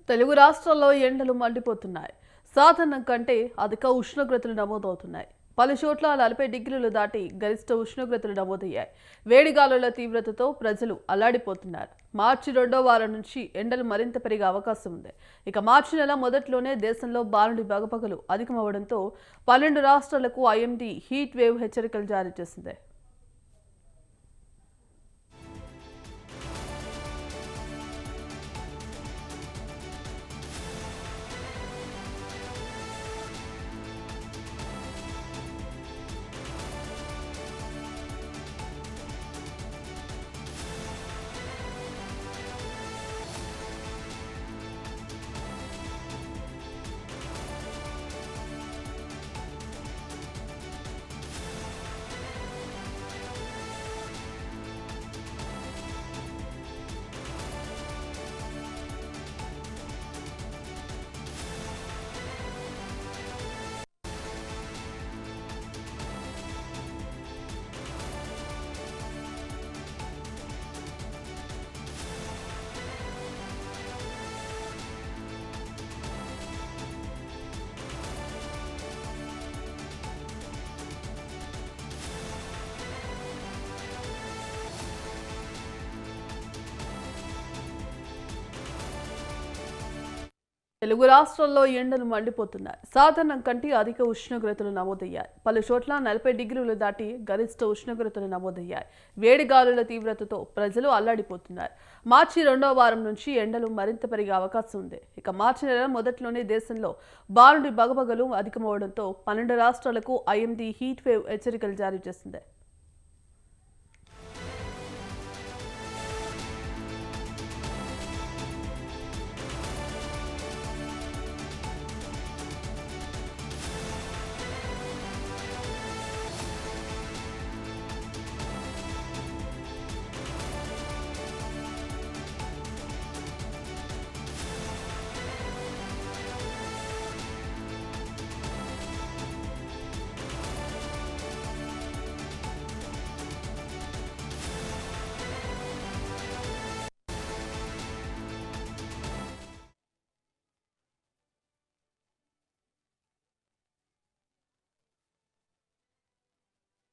తెలుగు రాష్ట్రాల్లో ఎండలు మండిపోతున్నాయి. సాధారణం కంటే అధిక ఉష్ణోగ్రతలు నమోదవుతున్నాయి. పలు చోట్ల 40 డిగ్రీలు దాటి గరిష్ట ఉష్ణోగ్రతలు నమోదయ్యాయి. వేడిగాలుల తీవ్రతతో ప్రజలు అల్లాడిపోతున్నారు. మార్చి 2వ వారం నుంచి ఎండలు మరింత పెరిగే అవకాశం ఉంది. ఇక మార్చి నెల మొదట్లోనే దేశంలో భారీ బగపగలు అధికమవడంతో 12 రాష్ట్రాలకు ఐఎండీ హీట్ వేవ్ హెచ్చరికలు జారీ చేసింది. తెలుగు రాష్ట్రాల్లో ఎండలు మండిపోతున్నాయి. సాధారణం కంటే అధిక ఉష్ణోగ్రతలు నమోదయ్యాయి. పలు చోట్ల 40 డిగ్రీలు దాటి గరిష్ట ఉష్ణోగ్రతలు నమోదయ్యాయి. వేడిగాలుల తీవ్రతతో ప్రజలు అల్లాడిపోతున్నారు. మార్చి 2వ వారం నుంచి ఎండలు మరింత పెరిగే అవకాశం ఉంది. ఇక మార్చి నెల మొదట్లోనే దేశంలో భారీ బగపగలు అధికమవడంతో 12 రాష్ట్రాలకు ఐఎండీ హీట్ వేవ్ హెచ్చరికలు జారీ చేసింది.